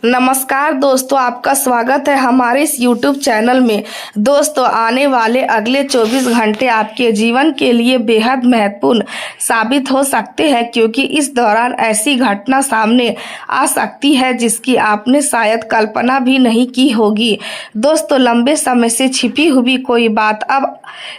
नमस्कार दोस्तों, आपका स्वागत है हमारे इस YouTube चैनल में। दोस्तों, आने वाले अगले 24 घंटे आपके जीवन के लिए बेहद महत्वपूर्ण साबित हो सकते हैं, क्योंकि इस दौरान ऐसी घटना सामने आ सकती है जिसकी आपने शायद कल्पना भी नहीं की होगी। दोस्तों, लंबे समय से छिपी हुई कोई बात अब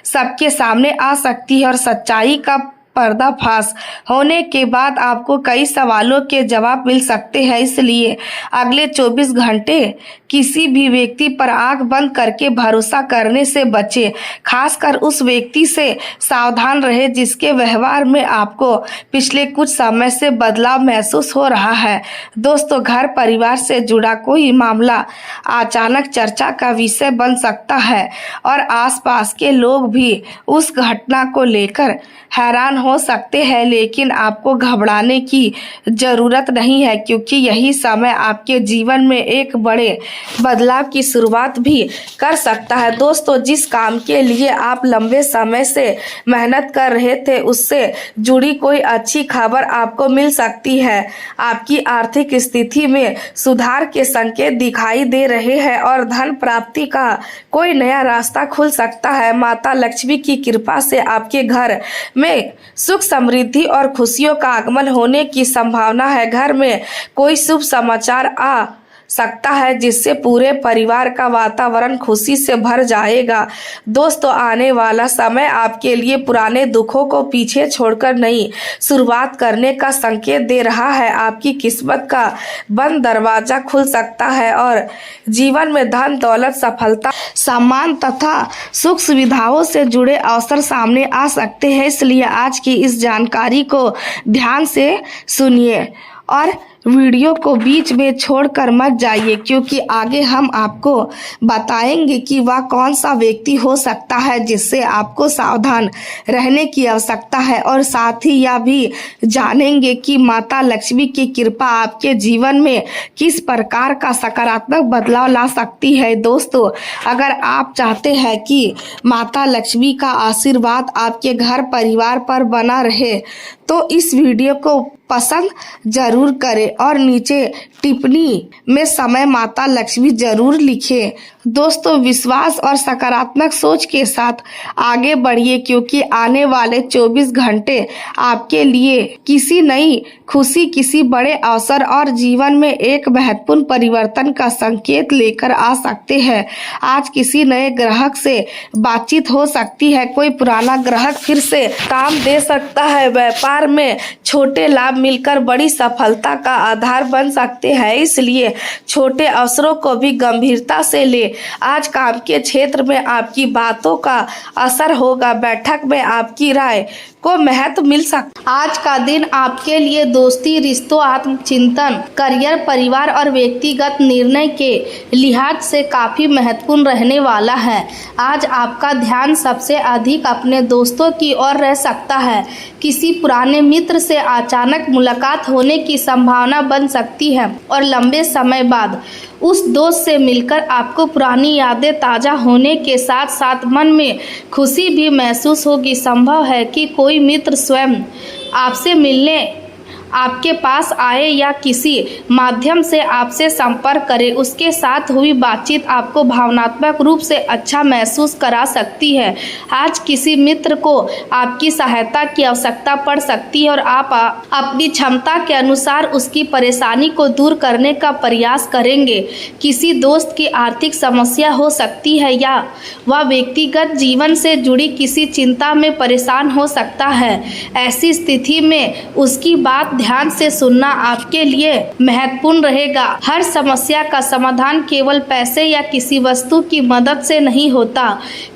सबके सामने आ सकती है और सच्चाई का पर्दाफाश होने के बाद आपको कई सवालों के जवाब मिल सकते हैं। इसलिए अगले 24 घंटे किसी भी व्यक्ति पर आंख बंद करके भरोसा करने से बचें। खासकर उस व्यक्ति से सावधान रहे जिसके व्यवहार में आपको पिछले कुछ समय से बदलाव महसूस हो रहा है। दोस्तों, घर परिवार से जुड़ा कोई मामला अचानक चर्चा का विषय बन सकता है और आसपास के लोग भी उस घटना को लेकर हैरान हो सकते हैं, लेकिन आपको घबराने की जरूरत नहीं है, क्योंकि यही समय आपके जीवन में एक बड़े बदलाव की शुरुआत भी कर सकता है। दोस्तों, जिस काम के लिए आप लंबे समय से मेहनत कर रहे थे उससे जुड़ी कोई अच्छी खबर आपको मिल सकती है। आपकी आर्थिक स्थिति में सुधार के संकेत दिखाई दे रहे हैं और धन प्राप्ति का कोई नया रास्ता खुल सकता है। माता लक्ष्मी की कृपा से आपके घर में सुख समृद्धि और खुशियों का आगमन होने की संभावना है। घर में कोई शुभ समाचार आ सकता है जिससे पूरे परिवार का वातावरण खुशी से भर जाएगा। दोस्तों, आने वाला समय आपके लिए पुराने दुखों को पीछे छोड़कर नई शुरुआत करने का संकेत दे रहा है। आपकी किस्मत का बंद दरवाजा खुल सकता है और जीवन में धन दौलत सफलता सम्मान तथा सुख सुविधाओं से जुड़े अवसर सामने आ सकते हैं। इसलिए आज की इस जानकारी को ध्यान से सुनिए और वीडियो को बीच में छोड़कर मत जाइए, क्योंकि आगे हम आपको बताएंगे कि वह कौन सा व्यक्ति हो सकता है जिससे आपको सावधान रहने की आवश्यकता है, और साथ ही यह भी जानेंगे कि माता लक्ष्मी की कृपा आपके जीवन में किस प्रकार का सकारात्मक बदलाव ला सकती है। दोस्तों, अगर आप चाहते हैं कि माता लक्ष्मी का आशीर्वाद आपके घर परिवार पर बना रहे तो इस वीडियो को पसंद जरूर करें और नीचे टिप्पणी में समय माता लक्ष्मी जरूर लिखें। दोस्तों, विश्वास और सकारात्मक सोच के साथ आगे बढ़िए, क्योंकि आने वाले 24 घंटे आपके लिए किसी नई खुशी, किसी बड़े अवसर और जीवन में एक महत्वपूर्ण परिवर्तन का संकेत लेकर आ सकते हैं। आज किसी नए ग्राहक से बातचीत हो सकती है, कोई पुराना ग्राहक फिर से काम दे सकता है। व्यापार में छोटे लाभ मिलकर बड़ी सफलता का आधार बन सकते हैं, इसलिए छोटे अवसरों को भी गंभीरता से ले। आज काम के क्षेत्र में आपकी बातों का असर होगा। बैठक में आपकी राय को महत्व मिल सकता। आज का दिन आपके लिए दोस्ती, रिश्तों, आत्मचिंतन, करियर, परिवार और व्यक्तिगत निर्णय के लिहाज से काफी महत्वपूर्ण रहने वाला है। आज आपका ध्यान सबसे अधिक अपने दोस्तों की ओर रह सकता है। किसी पुराने मित्र से अचानक मुलाकात होने की संभावना बन सकती है और लंबे समय बाद उस दोस्त से मिलकर आपको पुरानी यादें ताज़ा होने के साथ साथ मन में खुशी भी महसूस होगी। संभव है कि कोई मित्र स्वयं आपसे मिलने आपके पास आए या किसी माध्यम से आपसे संपर्क करे। उसके साथ हुई बातचीत आपको भावनात्मक रूप से अच्छा महसूस करा सकती है। आज किसी मित्र को आपकी सहायता की आवश्यकता पड़ सकती है और आप अपनी क्षमता के अनुसार उसकी परेशानी को दूर करने का प्रयास करेंगे। किसी दोस्त की आर्थिक समस्या हो सकती है या वह व्यक्तिगत जीवन से जुड़ी किसी चिंता में परेशान हो सकता है। ऐसी स्थिति में उसकी बात ध्यान से सुनना आपके लिए महत्वपूर्ण रहेगा। हर समस्या का समाधान केवल पैसे या किसी वस्तु की मदद से नहीं होता।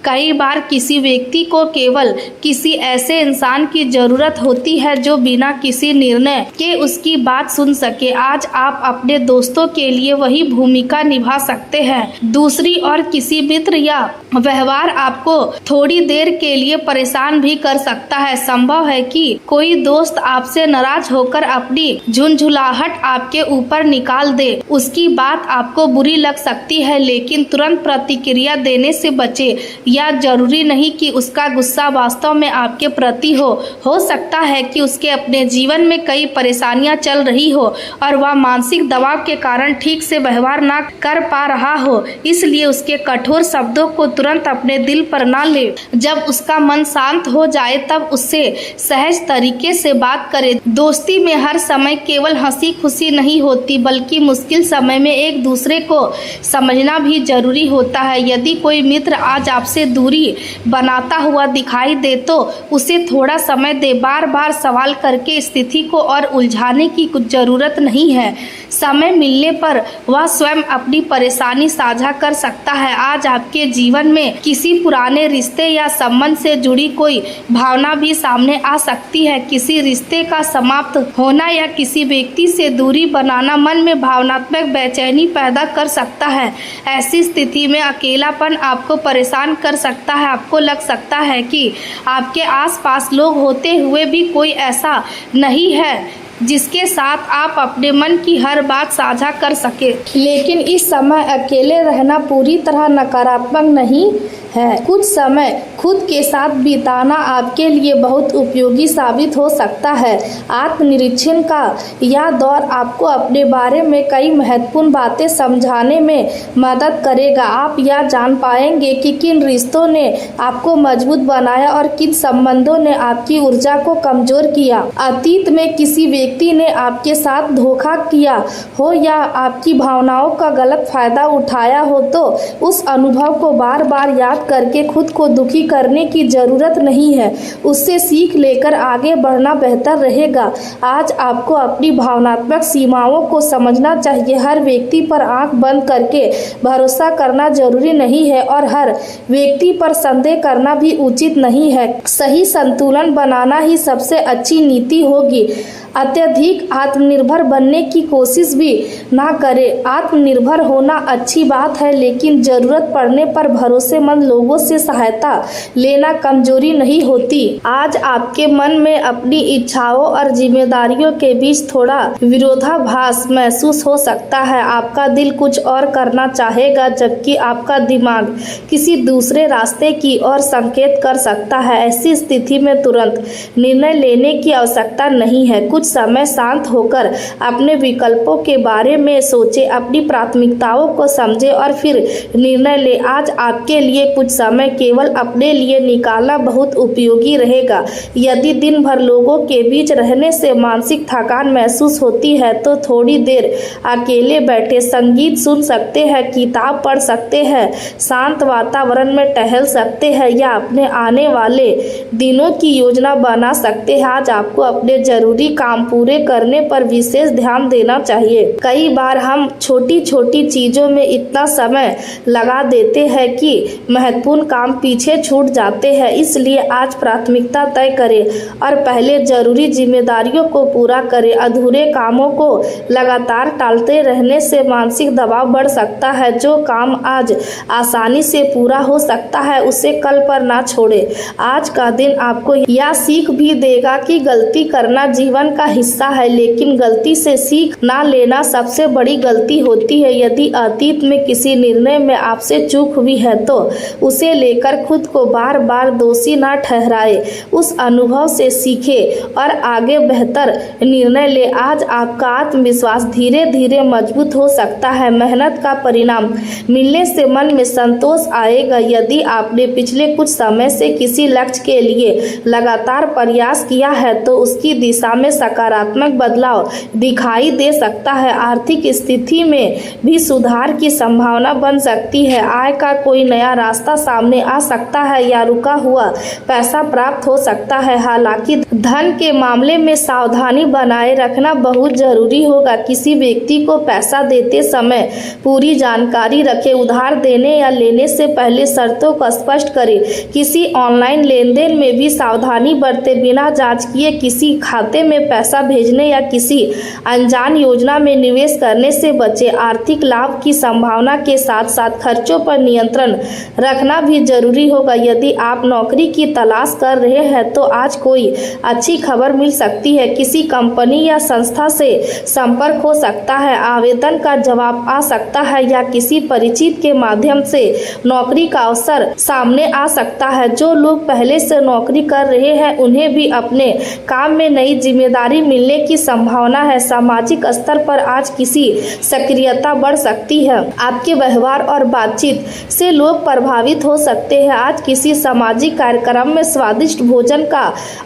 कई बार किसी व्यक्ति को केवल किसी ऐसे इंसान की जरूरत होती है जो बिना किसी निर्णय के उसकी बात सुन सके। आज आप अपने दोस्तों के लिए वही भूमिका निभा सकते हैं। दूसरी ओर किसी मित्र या व्यवहार आपको थोड़ी देर के लिए परेशान भी कर सकता है। संभव है कि कोई दोस्त आपसे नाराज होकर होकर अपनी झुंझुलाहट आपके ऊपर निकाल दे। उसकी बात आपको बुरी लग सकती है, लेकिन तुरंत प्रतिक्रिया देने से बचे। यह जरूरी नहीं कि उसका गुस्सा वास्तव में आपके प्रति हो सकता है कि उसके अपने जीवन में कई परेशानियां चल रही हो और वह मानसिक दबाव के कारण ठीक से व्यवहार ना कर पा रहा हो, इसलिए उसके कठोर शब्दों को तुरंत अपने दिल पर ना ले। जब उसका मन शांत हो जाए तब उससे सहज तरीके से बात करें। दोस्ती में हर समय केवल हंसी खुशी नहीं होती, बल्कि मुश्किल समय में एक दूसरे को समझना भी जरूरी होता है। यदि कोई मित्र आज आपसे दूरी बनाता हुआ दिखाई दे तो उसे थोड़ा समय दे। बार बार सवाल करके स्थिति को और उलझाने की कुछ जरूरत नहीं है। समय मिलने पर वह स्वयं अपनी परेशानी साझा कर सकता है। आज आपके जीवन में किसी पुराने रिश्ते या संबंध से जुड़ी कोई भावना भी सामने आ सकती है। किसी रिश्ते का समाप्त होना या किसी व्यक्ति से दूरी बनाना मन में भावनात्मक बेचैनी पैदा कर सकता है। ऐसी स्थिति में अकेलापन आपको परेशान कर सकता है। आपको लग सकता है कि आपके आसपास लोग होते हुए भी कोई ऐसा नहीं है जिसके साथ आप अपने मन की हर बात साझा कर सके। लेकिन इस समय अकेले रहना पूरी तरह नकारात्मक नहीं है। कुछ समय खुद के साथ बिताना आपके लिए बहुत उपयोगी साबित हो सकता है। आत्मनिरीक्षण का यह दौर आपको अपने बारे में कई महत्वपूर्ण बातें समझाने में मदद करेगा। आप यह जान पाएंगे कि किन रिश्तों ने आपको मजबूत बनाया और किन संबंधों ने आपकी ऊर्जा को कमजोर किया। अतीत में किसी व्यक्ति ने आपके साथ धोखा किया हो या आपकी भावनाओं का गलत फायदा उठाया हो तो उस अनुभव को बार बार याद करके खुद को दुखी करने की जरूरत नहीं है। उससे सीख लेकर आगे बढ़ना बेहतर रहेगा। आज आपको अपनी भावनात्मक सीमाओं को समझना चाहिए। हर व्यक्ति पर आंख बंद करके भरोसा करना जरूरी नहीं है और हर व्यक्ति पर संदेह करना भी उचित नहीं है। सही संतुलन बनाना ही सबसे अच्छी नीति होगी। अत्यधिक आत्मनिर्भर बनने की कोशिश भी ना करें। आत्मनिर्भर होना अच्छी बात है, लेकिन जरूरत पड़ने पर भरोसेमंद लोगों से सहायता लेना कमजोरी नहीं होती। आज आपके मन में अपनी इच्छाओं और जिम्मेदारियों के बीच थोड़ा विरोधाभास महसूस हो सकता है। आपका दिल कुछ और करना चाहेगा, जबकि आपका दिमाग किसी दूसरे रास्ते की ओर संकेत कर सकता है। ऐसी स्थिति में तुरंत निर्णय लेने की आवश्यकता नहीं है। कुछ समय शांत होकर अपने विकल्पों के बारे में सोचें, अपनी प्राथमिकताओं को समझें और फिर निर्णय लें। आज आपके लिए कुछ समय केवल अपने लिए निकालना बहुत उपयोगी रहेगा। यदि दिन भर लोगों के बीच रहने से मानसिक थकान महसूस होती है तो थोड़ी देर अकेले बैठे संगीत सुन सकते हैं, किताब पढ़ सकते हैं, शांत वातावरण में टहल सकते हैं या अपने आने वाले दिनों की योजना बना सकते हैं। आज आपको अपने जरूरी काम पूरे करने पर विशेष ध्यान देना चाहिए। कई बार हम छोटी छोटी चीजों में इतना समय लगा देते हैं कि महत्वपूर्ण काम पीछे छूट जाते हैं। इसलिए आज प्राथमिकता तय करें और पहले जरूरी जिम्मेदारियों को पूरा करें। अधूरे कामों को लगातार टालते रहने से मानसिक दबाव बढ़ सकता है। जो काम आज आसानी से पूरा हो सकता है उसे कल पर ना छोड़े। आज का दिन आपको यह सीख भी देगा कि गलती करना जीवन का हिस्सा है, लेकिन गलती से सीख ना लेना सबसे बड़ी गलती होती है। यदि अतीत में किसी निर्णय में आपसे चूक हुई है तो उसे लेकर खुद को बार बार दोषी ना ठहराए। उस अनुभव से सीखे और आगे बेहतर निर्णय ले। आज आपका आत्मविश्वास धीरे धीरे मजबूत हो सकता है। मेहनत का परिणाम मिलने से मन में संतोष आएगा। यदि आपने पिछले कुछ समय से किसी लक्ष्य के लिए लगातार प्रयास किया है तो उसकी दिशा में सकारात्मक बदलाव दिखाई दे सकता है। आर्थिक स्थिति में भी सुधार की संभावना बन सकती है। आय का कोई नया रास्ता सामने आ सकता है या रुका हुआ पैसा प्राप्त हो सकता है। हालांकि धन के मामले में सावधानी बनाए रखना बहुत जरूरी होगा। किसी व्यक्ति को पैसा देते समय पूरी जानकारी रखें। उधार देने या लेने से पहले शर्तों को स्पष्ट करें। किसी ऑनलाइन लेन देन में भी सावधानी बरतें। बिना जांच किए किसी खाते में पैसा भेजने या किसी अनजान योजना में निवेश करने से बचें। आर्थिक लाभ की संभावना के साथ साथ खर्चों पर नियंत्रण रखना भी जरूरी होगा। यदि आप नौकरी की तलाश कर रहे हैं तो आज कोई अच्छी खबर मिल सकती है। किसी कंपनी या संस्था से संपर्क हो सकता है, आवेदन का जवाब आ सकता है या किसी परिचित के माध्यम से नौकरी का अवसर सामने आ सकता है। जो लोग पहले से नौकरी कर रहे हैं उन्हें भी अपने काम में नई जिम्मेदारी मिलने की संभावना है। सामाजिक स्तर पर आज किसी सक्रियता बढ़ सकती है। आपके व्यवहार और बातचीत से लोग प्रभावित हो सकते हैं। आज किसी सामाजिक कार्यक्रम में स्वादिष्ट भोजन का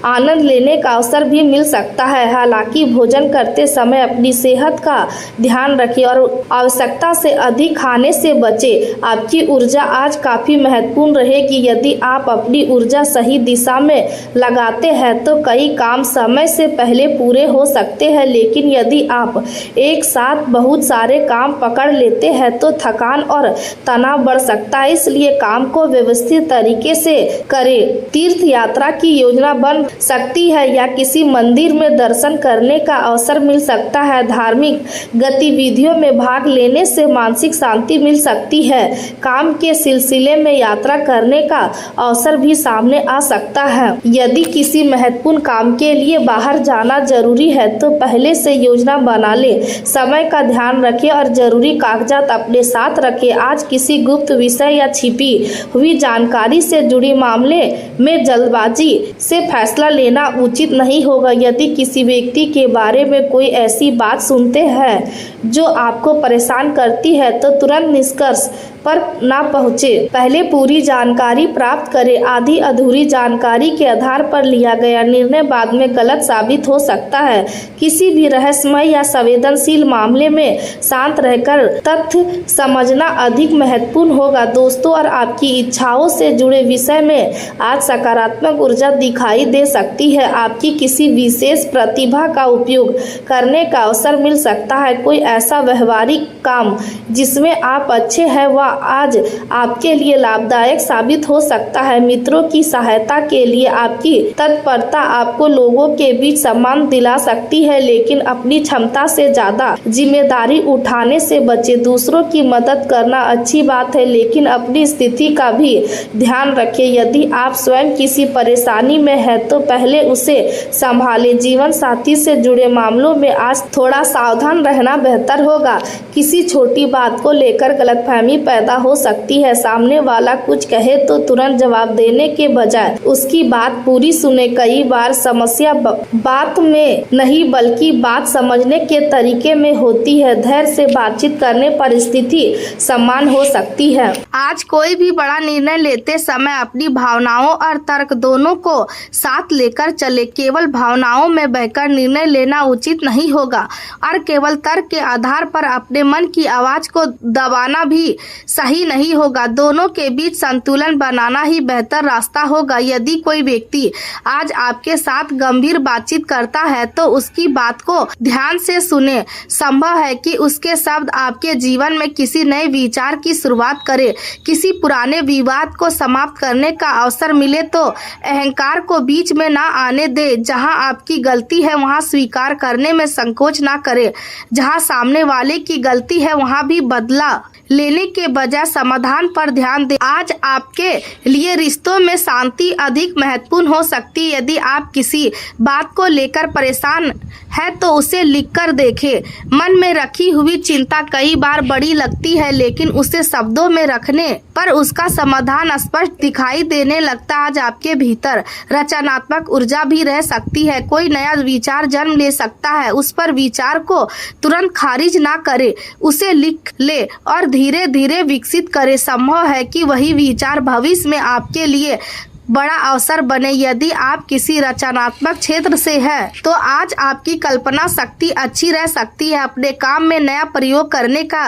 आनंद लेने का अवसर भी मिल सकता है। हालांकि भोजन करते समय अपनी सेहत का ध्यान रखें और आवश्यकता से अधिक खाने से बचें। आपकी ऊर्जा आज काफी महत्वपूर्ण रहेगी। यदि आप अपनी ऊर्जा सही दिशा में लगाते हैं तो कई काम समय से पहले पूरे हो सकते हैं, लेकिन यदि आप एक साथ बहुत सारे काम पकड़ लेते हैं तो थकान और तनाव बढ़ सकता है। इसलिए काम को व्यवस्थित तरीके से करें। तीर्थ यात्रा की योजना बन सकती है या किसी मंदिर में दर्शन करने का अवसर मिल सकता है। धार्मिक गतिविधियों में भाग लेने से मानसिक शांति मिल सकती है। काम के सिलसिले में यात्रा करने का अवसर भी सामने आ सकता है। यदि किसी महत्वपूर्ण काम के लिए बाहर जाना जरूरी है तो पहले से योजना बना ले। समय का ध्यान रखें और जरूरी कागजात अपने साथ रखें। आज किसी गुप्त विषय या छिपी हुई जानकारी से जुड़ी मामले में जल्दबाजी से फैसला लेना उचित नहीं होगा। यदि किसी व्यक्ति के बारे में कोई ऐसी बात सुनते हैं जो आपको परेशान करती है तो तुरंत निष्कर्ष पर ना पहुँचे। पहले पूरी जानकारी प्राप्त करें। आधी अधूरी जानकारी के आधार पर लिया गया निर्णय बाद में गलत साबित हो सकता है। किसी भी रहस्यमय या संवेदनशील मामले में शांत रहकर तथ्य समझना अधिक महत्वपूर्ण होगा। दोस्तों और आपकी इच्छाओं से जुड़े विषय में आज सकारात्मक ऊर्जा दिखाई दे सकती है। आपकी किसी विशेष प्रतिभा का उपयोग करने का अवसर मिल सकता है। कोई ऐसा व्यवहारिक काम जिसमें आप अच्छे हैं वह आज आपके लिए लाभदायक साबित हो सकता है। मित्रों की सहायता के लिए आपकी तत्परता आपको लोगों के बीच सम्मान दिला सकती है, लेकिन अपनी क्षमता से ज्यादा जिम्मेदारी उठाने से बचें। दूसरों की मदद करना अच्छी बात है, लेकिन अपनी स्थिति का भी ध्यान रखें। यदि आप स्वयं किसी परेशानी में हैं तो पहले उसे संभालें। जीवन साथी से जुड़े मामलों में आज थोड़ा सावधान रहना बेहतर होगा। किसी छोटी बात को लेकर गलतफहमी पैदा हो सकती है। सामने वाला कुछ कहे तो तुरंत जवाब देने के बजाय उसकी बात पूरी सुने। कई बार समस्या बात में नहीं बल्कि बात समझने के तरीके में होती है। धैर्य से बातचीत करने पर स्थिति समान हो सकती है। आज कोई भी बड़ा निर्णय लेते समय अपनी भावनाओं और तर्क दोनों को साथ लेकर चले। केवल भावनाओं में बहकर निर्णय लेना उचित नहीं होगा और केवल तर्क के आधार पर अपने मन की आवाज को दबाना भी सही नहीं होगा। दोनों के बीच संतुलन बनाना ही बेहतर रास्ता होगा। यदि कोई व्यक्ति आज आपके साथ गंभीर बातचीत करता है तो उसकी बात को ध्यान से सुने। संभव है कि उसके शब्द आपके जीवन में किसी नए विचार की शुरुआत करे। किसी पुराने विवाद को समाप्त करने का अवसर मिले तो अहंकार को बीच में ना आने दे। जहां आपकी गलती है वहां स्वीकार करने में संकोच ना करे। जहां सामने वाले की गलती है वहां भी बदला लेने के बजाय समाधान पर ध्यान दें। आज आपके लिए रिश्तों में शांति अधिक महत्वपूर्ण हो सकती है। यदि आप किसी बात को लेकर परेशान है तो उसे लिखकर देखें। मन में रखी हुई चिंता कई बार बड़ी लगती है, लेकिन उसे शब्दों में रखने पर उसका समाधान स्पष्ट दिखाई देने लगता है। आज आपके भीतर रचनात्मक ऊर्जा भी रह सकती है। कोई नया विचार जन्म ले सकता है। उस पर विचार को तुरंत खारिज ना करे, उसे लिख ले और धीरे धीरे विकसित करे। संभव है कि वही विचार भविष्य में आपके लिए बड़ा अवसर बने। यदि आप किसी रचनात्मक क्षेत्र से हैं तो आज आपकी कल्पना शक्ति अच्छी रह सकती है। अपने काम में नया प्रयोग करने का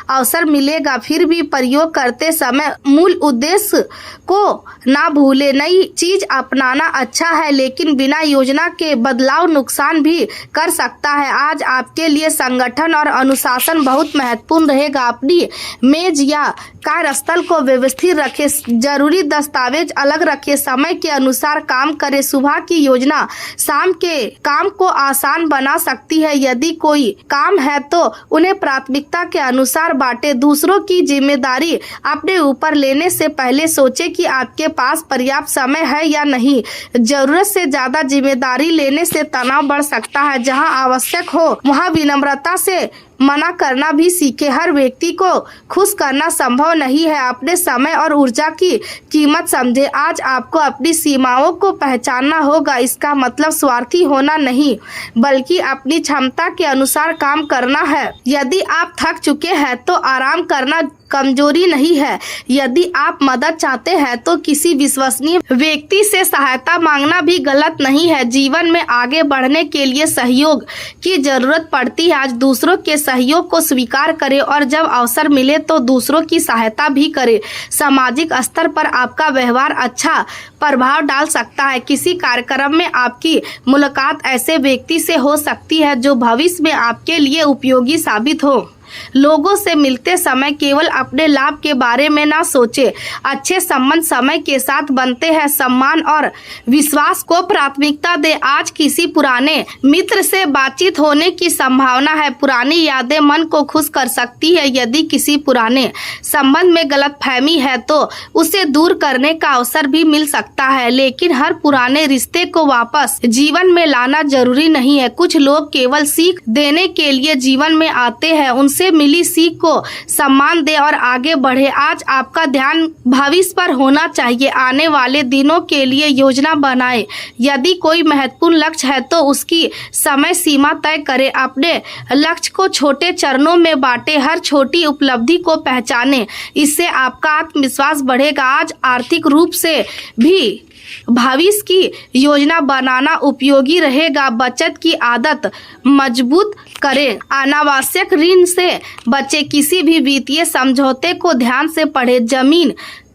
अवसर मिलेगा। फिर भी प्रयोग करते समय मूल उद्देश्य को ना भूले। नई चीज अपनाना अच्छा है, लेकिन बिना योजना के बदलाव नुकसान भी कर सकता है। आज आपके लिए संगठन और अनुशासन बहुत महत्वपूर्ण रहेगा। अपनी मेज या कार्यस्थल को व्यवस्थित रखें। जरूरी दस्तावेज अलग रखें। के समय के अनुसार काम करें। सुबह की योजना शाम के काम को आसान बना सकती है। यदि कोई काम है तो उन्हें प्राथमिकता के अनुसार बांटे। दूसरों की जिम्मेदारी अपने ऊपर लेने से पहले सोचें कि आपके पास पर्याप्त समय है या नहीं। जरूरत से ज्यादा जिम्मेदारी लेने से तनाव बढ़ सकता है। जहां आवश्यक हो वहां विनम्रता से मना करना भी सीखे। हर व्यक्ति को खुश करना संभव नहीं है। अपने समय और ऊर्जा की कीमत समझे। आज आपको अपनी सीमाओं को पहचानना होगा। इसका मतलब स्वार्थी होना नहीं, बल्कि अपनी क्षमता के अनुसार काम करना है। यदि आप थक चुके हैं तो आराम करना कमजोरी नहीं है। यदि आप मदद चाहते हैं तो किसी विश्वसनीय व्यक्ति से सहायता मांगना भी गलत नहीं है। जीवन में आगे बढ़ने के लिए सहयोग की जरूरत पड़ती है। आज दूसरों के सहयोग को स्वीकार करें और जब अवसर मिले तो दूसरों की सहायता भी करें। सामाजिक स्तर पर आपका व्यवहार अच्छा प्रभाव डाल सकता है। किसी कार्यक्रम में आपकी मुलाकात ऐसे व्यक्ति से हो सकती है जो भविष्य में आपके लिए उपयोगी साबित हो। लोगों से मिलते समय केवल अपने लाभ के बारे में ना सोचें। अच्छे संबंध समय के साथ बनते हैं। सम्मान और विश्वास को प्राथमिकता दें। आज किसी पुराने मित्र से बातचीत होने की संभावना है। पुरानी यादें मन को खुश कर सकती है। यदि किसी पुराने संबंध में गलतफहमी है तो उसे दूर करने का अवसर भी मिल सकता है। लेकिन हर पुराने रिश्ते को वापस जीवन में लाना जरूरी नहीं है। कुछ लोग केवल सीख देने के लिए जीवन में आते हैं। उनसे मिली सीख को सम्मान दे और आगे बढ़े। आज आपका ध्यान भविष्य पर होना चाहिए। आने वाले दिनों के लिए योजना बनाएं। यदि कोई महत्वपूर्ण लक्ष्य है तो उसकी समय सीमा तय करें। अपने लक्ष्य को छोटे चरणों में बांटें। हर छोटी उपलब्धि को पहचानें। इससे आपका आत्मविश्वास बढ़ेगा। आज आर्थिक रूप से भी भविष्य की योजना बनाना उपयोगी रहेगा। बचत की आदत मजबूत करें। अनावश्यक ऋण से बचें। किसी भी वित्तीय समझौते को ध्यान से पढ़ें। जमीन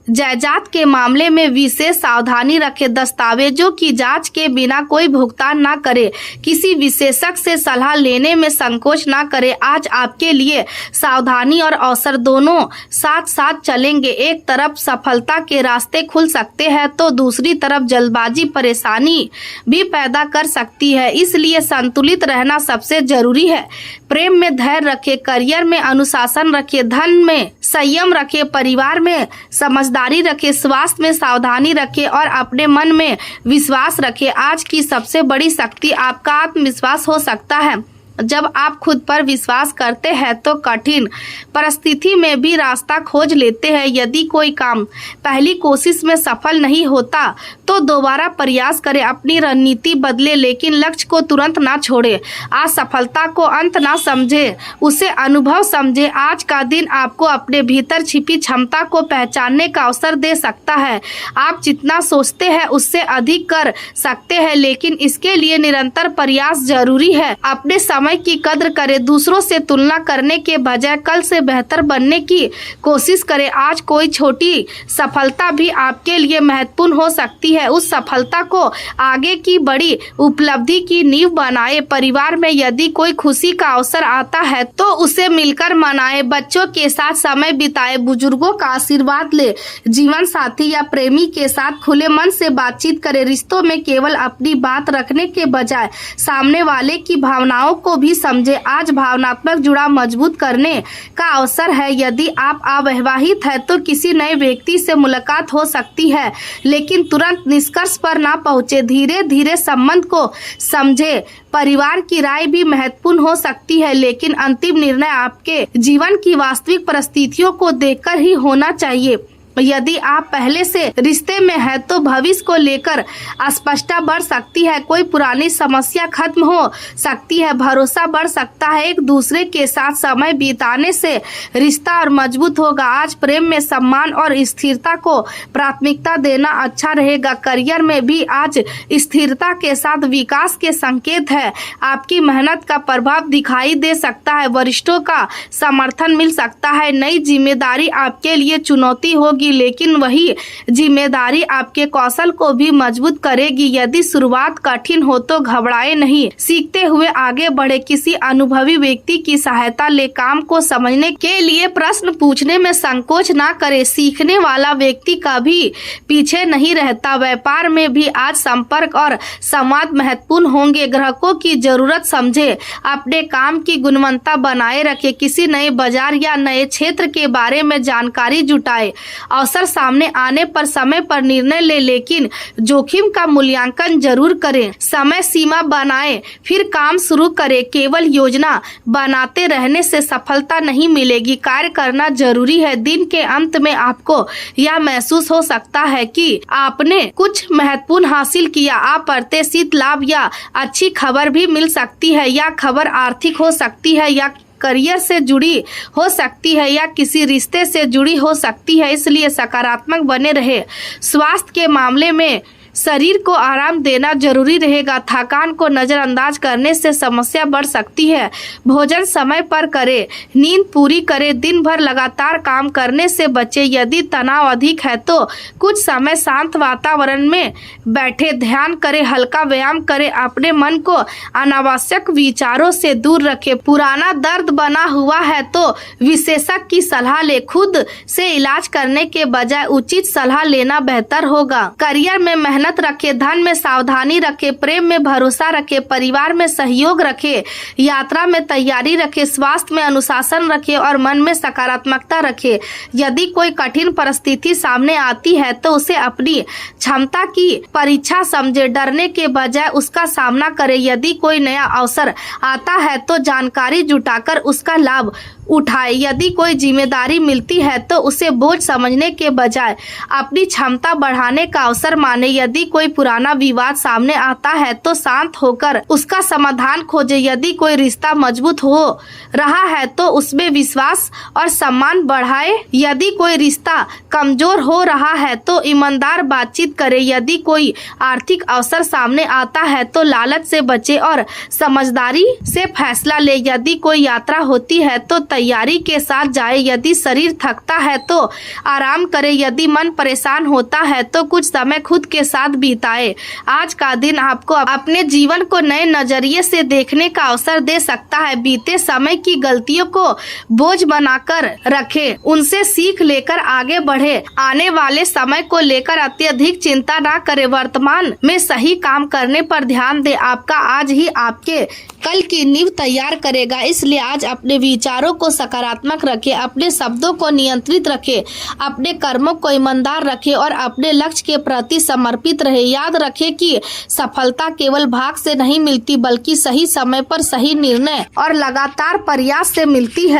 जायदाद के मामले में विशेष सावधानी रखें। दस्तावेजों की जांच के बिना कोई भुगतान ना करें। किसी विशेषज्ञ से सलाह लेने में संकोच ना करें। आज आपके लिए सावधानी और अवसर दोनों साथ साथ चलेंगे। एक तरफ सफलता के रास्ते खुल सकते हैं तो दूसरी तरफ जल्दबाजी परेशानी भी पैदा कर सकती है। इसलिए संतुलित रहना सबसे जरूरी है। प्रेम में धैर्य रखें। करियर में अनुशासन रखें। धन में संयम रखें। परिवार में समझदारी रखें। स्वास्थ्य में सावधानी रखें और अपने मन में विश्वास रखें। आज की सबसे बड़ी शक्ति आपका आत्मविश्वास हो सकता है। जब आप खुद पर विश्वास करते हैं तो कठिन परिस्थिति में भी रास्ता खोज लेते हैं। यदि कोई काम पहली कोशिश में सफल नहीं होता तो दोबारा प्रयास करें। अपनी रणनीति बदले लेकिन लक्ष्य को तुरंत ना छोड़े। आज सफलता को अंत ना समझे, उसे अनुभव समझे। आज का दिन आपको अपने भीतर छिपी क्षमता को पहचानने का अवसर दे सकता है। आप जितना सोचते हैं उससे अधिक कर सकते हैं, लेकिन इसके लिए निरंतर प्रयास जरूरी है। अपने समय की कद्र करें। दूसरों से तुलना करने के बजाय कल से बेहतर बनने की कोशिश करें। आज कोई छोटी सफलता भी आपके लिए महत्वपूर्ण हो सकती है। उस सफलता को आगे की बड़ी उपलब्धि की नींव बनाए। परिवार में यदि कोई खुशी का अवसर आता है तो उसे मिलकर मनाए। बच्चों के साथ समय बिताए। बुजुर्गों का आशीर्वाद ले। जीवन साथी या प्रेमी के साथ खुले मन से बातचीत करें। रिश्तों में केवल अपनी बात रखने के बजाय सामने वाले की भावनाओं को भी समझे। आज भावनात्मक जुड़ाव मजबूत करने का अवसर है। यदि आप अविवाहित हैं तो किसी नए व्यक्ति से मुलाकात हो सकती है, लेकिन तुरंत निष्कर्ष पर ना पहुंचे। धीरे धीरे संबंध को समझे। परिवार की राय भी महत्वपूर्ण हो सकती है, लेकिन अंतिम निर्णय आपके जीवन की वास्तविक परिस्थितियों को देखकर ही होना चाहिए। यदि आप पहले से रिश्ते में हैं तो भविष्य को लेकर अस्पष्टता बढ़ सकती है। कोई पुरानी समस्या खत्म हो सकती है। भरोसा बढ़ सकता है। एक दूसरे के साथ समय बिताने से रिश्ता और मजबूत होगा। आज प्रेम में सम्मान और स्थिरता को प्राथमिकता देना अच्छा रहेगा। करियर में भी आज स्थिरता के साथ विकास के संकेत है। आपकी मेहनत का प्रभाव दिखाई दे सकता है। वरिष्ठों का समर्थन मिल सकता है। नई जिम्मेदारी आपके लिए चुनौती होगी, होगी, लेकिन वही जिम्मेदारी आपके कौशल को भी मजबूत करेगी। यदि शुरुआत कठिन हो तो घबराए नहीं, सीखते हुए आगे बढ़े। किसी अनुभवी व्यक्ति की सहायता ले। काम को समझने के लिए प्रश्न पूछने में संकोच ना करे। सीखने वाला व्यक्ति कभी पीछे नहीं रहता। व्यापार में भी आज संपर्क और संवाद महत्वपूर्ण होंगे। ग्राहकों की जरूरत समझे, अपने काम की गुणवत्ता बनाए रखे। किसी नए बाजार या नए क्षेत्र के बारे में जानकारी जुटाए। अवसर सामने आने पर समय पर निर्णय ले, लेकिन जोखिम का मूल्यांकन जरूर करें। समय सीमा बनाए फिर काम शुरू करें। केवल योजना बनाते रहने से सफलता नहीं मिलेगी, कार्य करना जरूरी है। दिन के अंत में आपको यह महसूस हो सकता है कि आपने कुछ महत्वपूर्ण हासिल किया। अप्रत्याशित लाभ या अच्छी खबर भी मिल सकती है। यह खबर आर्थिक हो सकती है या करियर से जुड़ी हो सकती है या किसी रिश्ते से जुड़ी हो सकती है, इसलिए सकारात्मक बने रहे। स्वास्थ्य के मामले में शरीर को आराम देना जरूरी रहेगा। थकान को नजरअंदाज करने से समस्या बढ़ सकती है। भोजन समय पर करें, नींद पूरी करें। दिन भर लगातार काम करने से बचे। यदि तनाव अधिक है तो कुछ समय शांत वातावरण में बैठे, ध्यान करें, हल्का व्यायाम करें। अपने मन को अनावश्यक विचारों से दूर रखें। पुराना दर्द बना हुआ है तो विशेषज्ञ की सलाह ले। खुद से इलाज करने के बजाय उचित सलाह लेना बेहतर होगा। करियर में मेहनत रखे, धन में सावधानी रखे, प्रेम में भरोसा रखे, परिवार में सहयोग रखे, यात्रा में तैयारी रखे, स्वास्थ्य में अनुशासन रखे और मन में सकारात्मकता रखे। यदि कोई कठिन परिस्थिति सामने आती है तो उसे अपनी क्षमता की परीक्षा समझे, डरने के बजाय उसका सामना करे। यदि कोई नया अवसर आता है तो जानकारी जुटाकर उसका लाभ उठाए। यदि कोई जिम्मेदारी मिलती है तो उसे बोझ समझने के बजाय अपनी क्षमता बढ़ाने का अवसर माने। यदि कोई पुराना विवाद सामने आता है तो शांत होकर उसका समाधान खोजे। यदि कोई रिश्ता मजबूत हो रहा है तो उसमें विश्वास और सम्मान बढ़ाए। यदि कोई रिश्ता कमजोर हो रहा है तो ईमानदार बातचीत करे। यदि कोई आर्थिक अवसर सामने आता है तो लालच से बचे और समझदारी से फैसला ले। यदि कोई यात्रा होती है तो तैयारी के साथ जाए। यदि शरीर थकता है तो आराम करे। यदि मन परेशान होता है तो कुछ समय खुद के साथ बिताए। आज का दिन आपको अपने जीवन को नए नजरिए से देखने का अवसर दे सकता है। बीते समय की गलतियों को बोझ बनाकर रखे, उनसे सीख लेकर आगे बढ़े। आने वाले समय को लेकर अत्यधिक चिंता ना करे। वर्तमान में सही काम करने पर ध्यान दे। आपका आज ही आपके कल की नींव तैयार करेगा, इसलिए आज अपने विचारों को सकारात्मक रखें, अपने शब्दों को नियंत्रित रखें, अपने कर्मों को ईमानदार रखें और अपने लक्ष्य के प्रति समर्पित रहे। याद रखें कि सफलता केवल भाग से नहीं मिलती, बल्कि सही समय पर सही निर्णय और लगातार प्रयास से मिलती है।